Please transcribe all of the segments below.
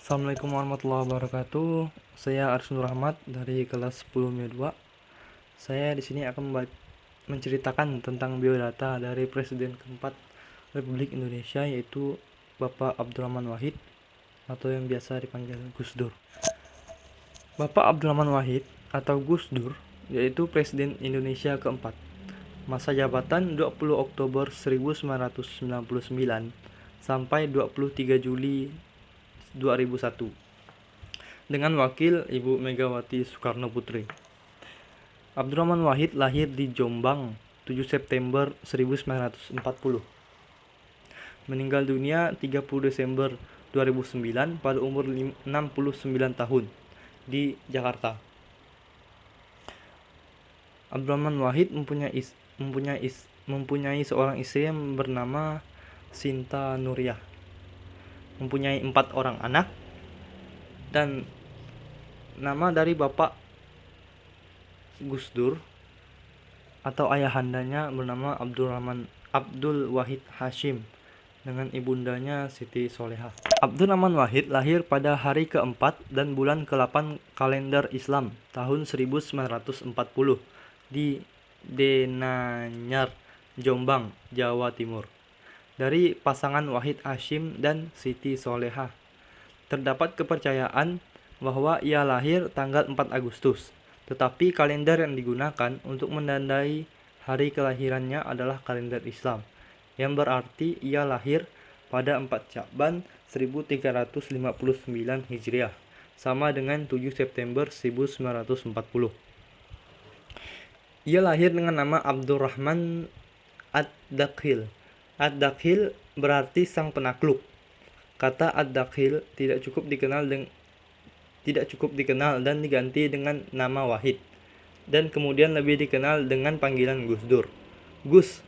Assalamualaikum warahmatullahi wabarakatuh. Saya Arsun Rahmat dari kelas 10 MIA 2. Saya di sini akan menceritakan tentang biodata dari Presiden keempat Republik Indonesia, yaitu Bapak Abdurrahman Wahid atau yang biasa dipanggil Gus Dur. Bapak Abdurrahman Wahid atau Gus Dur yaitu Presiden Indonesia keempat. Masa jabatan 20 Oktober 1999 sampai 23 Juli 2001 dengan wakil Ibu Megawati Soekarno Putri. Abdurrahman Wahid lahir di Jombang 7 September 1940. Meninggal dunia 30 Desember 2009 pada umur 69 tahun di Jakarta. Abdurrahman Wahid mempunyai seorang istri yang bernama Sinta Nuriyah, mempunyai 4 orang anak, dan nama dari Bapak Gus Dur atau ayahandanya bernama Abdul Wahid Hashim dengan ibundanya Siti Soleha. Abdurrahman Wahid lahir pada hari keempat dan bulan ke-8 kalender Islam tahun 1940 di Denanyar, Jombang, Jawa Timur, dari pasangan Wahid Hashim dan Siti Soleha. Terdapat kepercayaan bahwa ia lahir tanggal 4 Agustus, tetapi kalender yang digunakan untuk menandai hari kelahirannya adalah kalender Islam, yang berarti ia lahir pada 4 Sya'ban 1359 Hijriah, sama dengan 7 September 1940. Ia lahir dengan nama Abdurrahman Ad-Dakhil. Ad-Dakhil berarti sang penakluk. Kata Ad-Dakhil tidak cukup dikenal dan diganti dengan nama Wahid, dan kemudian lebih dikenal dengan panggilan Gus Dur. Gus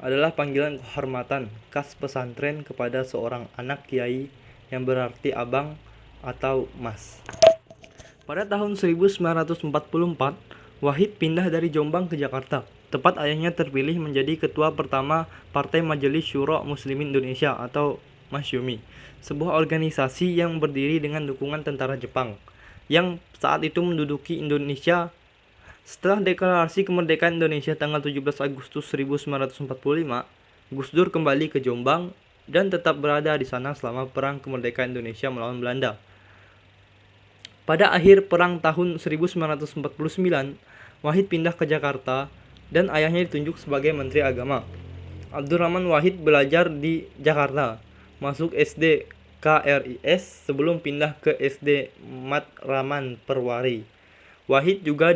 adalah panggilan kehormatan khas pesantren kepada seorang anak kiai yang berarti abang atau mas. Pada tahun 1944, Wahid pindah dari Jombang ke Jakarta. Tepat ayahnya terpilih menjadi ketua pertama Partai Majelis Syuro Muslimin Indonesia atau Masyumi, sebuah organisasi yang berdiri dengan dukungan tentara Jepang yang saat itu menduduki Indonesia. Setelah deklarasi kemerdekaan Indonesia tanggal 17 Agustus 1945, Gus Dur kembali ke Jombang dan tetap berada di sana selama Perang Kemerdekaan Indonesia melawan Belanda. Pada akhir perang tahun 1949, Wahid pindah ke Jakarta dan ayahnya ditunjuk sebagai Menteri Agama. Abdurrahman Wahid belajar di Jakarta, masuk SD KRIS sebelum pindah ke SD Matraman Perwari. Wahid juga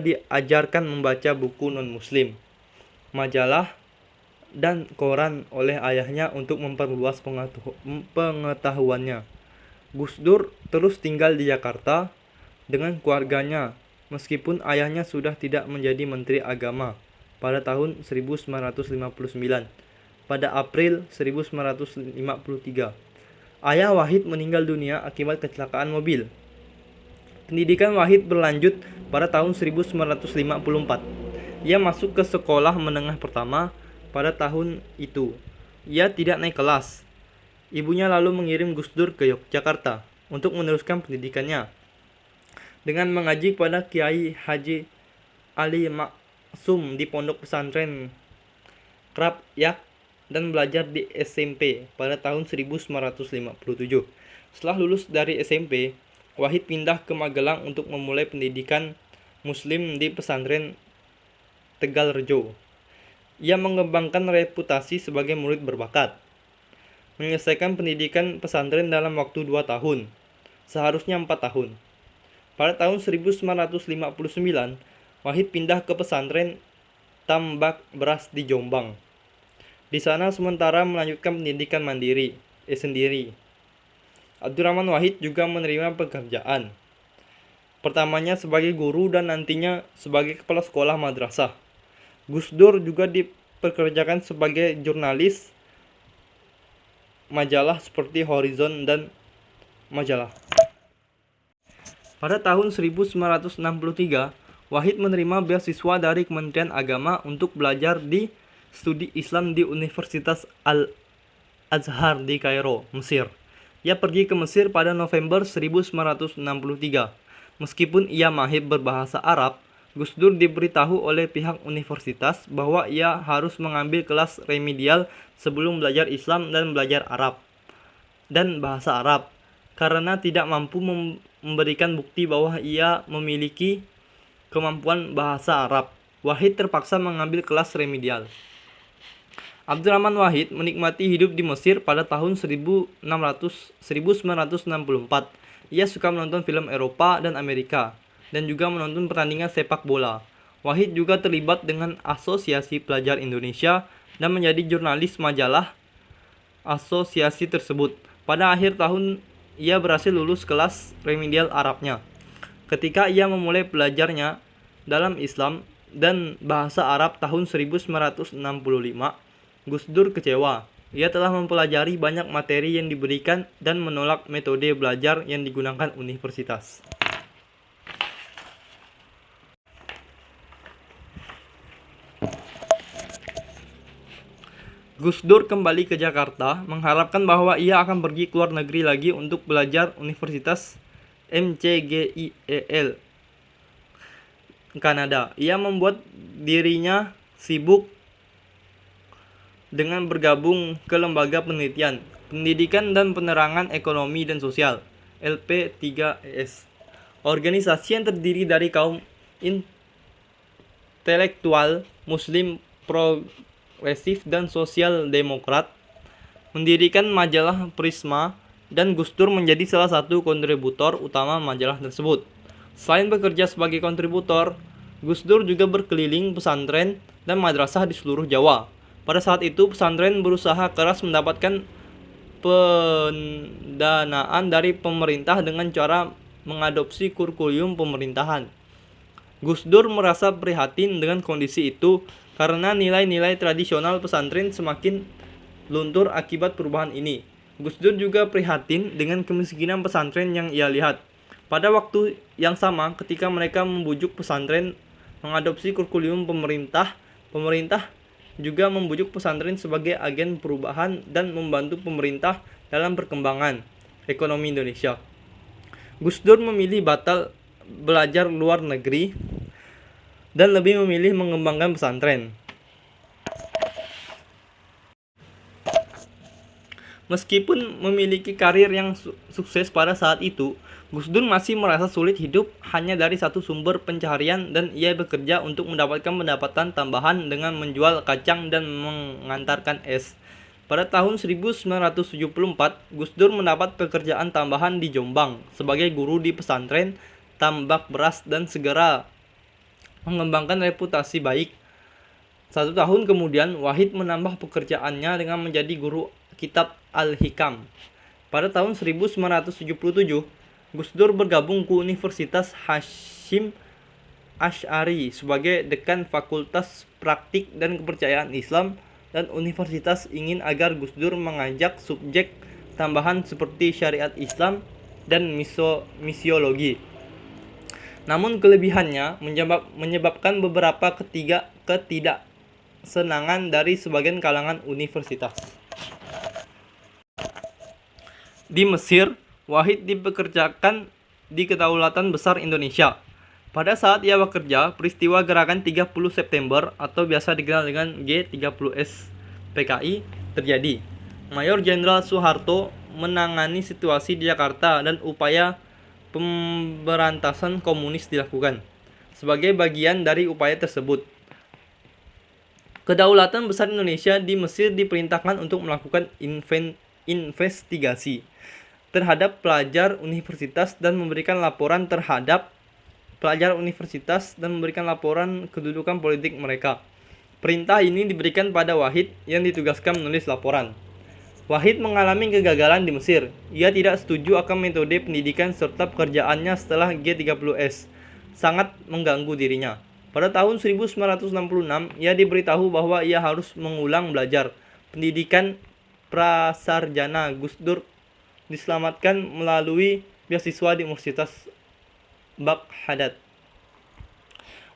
diajarkan membaca buku non-muslim, majalah, dan koran oleh ayahnya untuk memperluas pengetahuannya. Gus Dur terus tinggal di Jakarta dengan keluarganya meskipun ayahnya sudah tidak menjadi Menteri Agama pada tahun 1959. Pada April 1953, ayah Wahid meninggal dunia akibat kecelakaan mobil. Pendidikan Wahid berlanjut pada tahun 1954. Ia masuk ke sekolah menengah pertama pada tahun itu. Ia tidak naik kelas. Ibunya lalu mengirim Gus Dur ke Yogyakarta untuk meneruskan pendidikannya dengan mengaji pada Kiai Haji Ali Maksum di pondok pesantren Krap-Yak dan belajar di SMP pada tahun 1957. Setelah lulus dari SMP, Wahid pindah ke Magelang untuk memulai pendidikan Muslim di pesantren Tegalrejo. Ia mengembangkan reputasi sebagai murid berbakat, menyelesaikan pendidikan pesantren dalam waktu 2 tahun, seharusnya 4 tahun. Pada tahun 1959, Wahid pindah ke pesantren Tambak Beras di Jombang. Di sana sementara melanjutkan pendidikan sendiri. Abdurrahman Wahid juga menerima pekerjaan, pertamanya sebagai guru dan nantinya sebagai kepala sekolah madrasah. Gus Dur juga dipekerjakan sebagai jurnalis majalah seperti Horizon dan Majalah. Pada tahun 1963, Wahid menerima beasiswa dari Kementerian Agama untuk belajar di studi Islam di Universitas Azhar di Kairo, Mesir. Ia pergi ke Mesir pada November 1963. Meskipun ia mahir berbahasa Arab, Gus Dur diberitahu oleh pihak universitas bahwa ia harus mengambil kelas remedial sebelum belajar Islam dan belajar Arab dan bahasa Arab, karena tidak mampu memberikan bukti bahwa ia memiliki kemampuan bahasa Arab. Wahid terpaksa mengambil kelas remedial. Abdurrahman Wahid menikmati hidup di Mesir pada tahun 1964. Ia suka menonton film Eropa dan Amerika, dan juga menonton pertandingan sepak bola. Wahid juga terlibat dengan Asosiasi Pelajar Indonesia dan menjadi jurnalis majalah asosiasi tersebut. Pada akhir tahun, ia berhasil lulus kelas remedial Arabnya. Ketika ia memulai belajarnya dalam Islam dan bahasa Arab tahun 1965, Gus Dur kecewa. Ia telah mempelajari banyak materi yang diberikan dan menolak metode belajar yang digunakan universitas. Gus Dur kembali ke Jakarta, mengharapkan bahwa ia akan pergi ke luar negeri lagi untuk belajar Universitas MCGIEL Kanada. Ia membuat dirinya sibuk dengan bergabung ke Lembaga Penelitian, Pendidikan dan Penerangan Ekonomi dan Sosial (LP3ES), organisasi yang terdiri dari kaum intelektual Muslim progresif dan sosial demokrat. Mendirikan majalah Prisma, dan Gus Dur menjadi salah satu kontributor utama majalah tersebut. Selain bekerja sebagai kontributor, Gus Dur juga berkeliling pesantren dan madrasah di seluruh Jawa. Pada saat itu, pesantren berusaha keras mendapatkan pendanaan dari pemerintah dengan cara mengadopsi kurikulum pemerintahan. Gus Dur merasa prihatin dengan kondisi itu karena nilai-nilai tradisional pesantren semakin luntur akibat perubahan ini. Gus Dur juga prihatin dengan kemiskinan pesantren yang ia lihat. Pada waktu yang sama, ketika mereka membujuk pesantren mengadopsi kurikulum pemerintah juga membujuk pesantren sebagai agen perubahan dan membantu pemerintah dalam perkembangan ekonomi Indonesia. Gus Dur memilih batal belajar luar negeri dan lebih memilih mengembangkan pesantren. Meskipun memiliki karir yang sukses pada saat itu, Gus Dur masih merasa sulit hidup hanya dari satu sumber pencaharian, dan ia bekerja untuk mendapatkan pendapatan tambahan dengan menjual kacang dan mengantarkan es. Pada tahun 1974, Gus Dur mendapat pekerjaan tambahan di Jombang sebagai guru di pesantren tambak beras dan segera mengembangkan reputasi baik. 1 tahun kemudian, Wahid menambah pekerjaannya dengan menjadi guru kitab Al-Hikam. Pada tahun 1977, Gus Dur bergabung ke Universitas Hasyim Asy'ari sebagai dekan Fakultas Praktik dan Kepercayaan Islam, dan universitas ingin agar Gus Dur mengajak subjek tambahan seperti syariat Islam dan misiologi. Namun kelebihannya menyebabkan beberapa ketidaksenangan dari sebagian kalangan universitas. Di Mesir, Wahid dipekerjakan di Kedaulatan Besar Indonesia. Pada saat ia bekerja, peristiwa gerakan 30 September atau biasa dikenal dengan G30S PKI terjadi. Mayor Jenderal Soeharto menangani situasi di Jakarta dan upaya pemberantasan komunis dilakukan. Sebagai bagian dari upaya tersebut, Kedaulatan Besar Indonesia di Mesir diperintahkan untuk melakukan investigasi terhadap pelajar universitas dan memberikan laporan kedudukan politik mereka. Perintah ini diberikan pada Wahid yang ditugaskan menulis laporan. Wahid mengalami kegagalan di Mesir. Ia tidak setuju akan metode pendidikan serta pekerjaannya setelah G30S sangat mengganggu dirinya. Pada tahun 1966, ia diberitahu bahwa ia harus mengulang belajar pendidikan prasarjana. Gus Dur diselamatkan melalui beasiswa di Universitas Baghdad.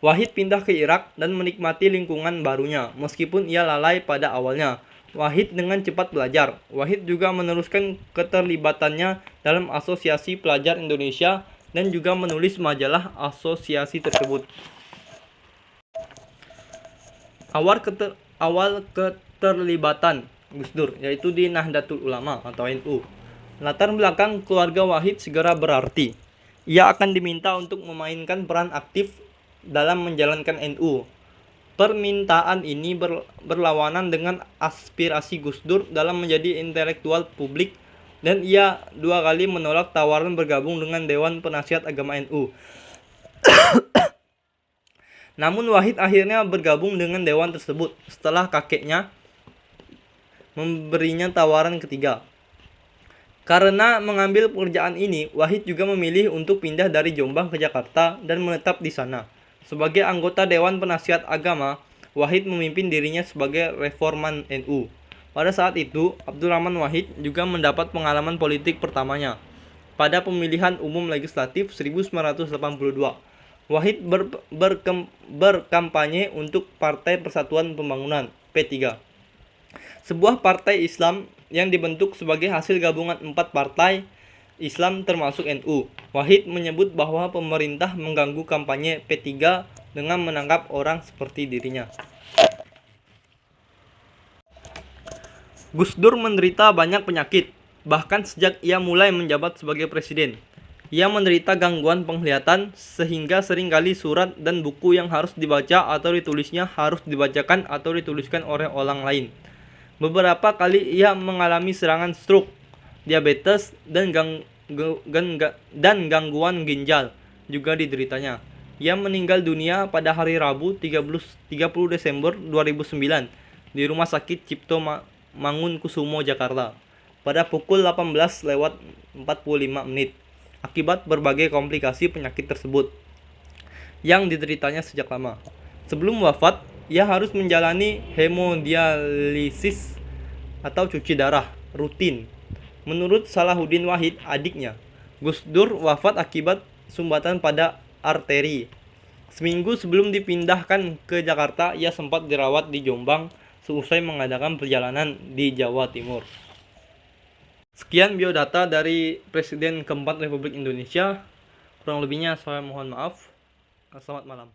Wahid pindah ke Irak dan menikmati lingkungan barunya, meskipun ia lalai pada awalnya. Wahid dengan cepat belajar. Wahid juga meneruskan keterlibatannya dalam Asosiasi Pelajar Indonesia dan juga menulis majalah asosiasi tersebut. Awal keterlibatan Gus Dur yaitu di Nahdlatul Ulama atau NU. Latar belakang keluarga Wahid segera berarti. Ia akan diminta untuk memainkan peran aktif dalam menjalankan NU. Permintaan ini berlawanan dengan aspirasi Gus Dur dalam menjadi intelektual publik dan ia 2 kali menolak tawaran bergabung dengan Dewan Penasihat Agama NU. Namun Wahid akhirnya bergabung dengan dewan tersebut setelah kakeknya memberinya tawaran ketiga. Karena mengambil pekerjaan ini, Wahid juga memilih untuk pindah dari Jombang ke Jakarta dan menetap di sana. Sebagai anggota Dewan Penasihat Agama, Wahid memimpin dirinya sebagai reforman NU. Pada saat itu, Abdurrahman Wahid juga mendapat pengalaman politik pertamanya pada pemilihan umum legislatif 1982. Wahid berkampanye untuk Partai Persatuan Pembangunan (P3), sebuah partai Islam yang dibentuk sebagai hasil gabungan 4 partai Islam termasuk NU. Wahid menyebut bahwa pemerintah mengganggu kampanye P3 dengan menangkap orang seperti dirinya. Gus Dur menderita banyak penyakit, bahkan sejak ia mulai menjabat sebagai presiden. Ia menderita gangguan penglihatan sehingga seringkali surat dan buku yang harus dibaca atau ditulisnya harus dibacakan atau dituliskan oleh orang lain. Beberapa kali ia mengalami serangan stroke, diabetes, dan gangguan ginjal juga dideritanya. Ia meninggal dunia pada hari Rabu 30 Desember 2009 di Rumah Sakit Cipto Mangunkusumo, Jakarta pada pukul 18:45 akibat berbagai komplikasi penyakit tersebut yang dideritanya sejak lama. Sebelum wafat, ia harus menjalani hemodialisis atau cuci darah rutin. Menurut Salahuddin Wahid, adiknya, Gus Dur wafat akibat sumbatan pada arteri. Seminggu sebelum dipindahkan ke Jakarta, ia sempat dirawat di Jombang seusai mengadakan perjalanan di Jawa Timur. Sekian biodata dari Presiden keempat Republik Indonesia. Kurang lebihnya saya mohon maaf. Selamat malam.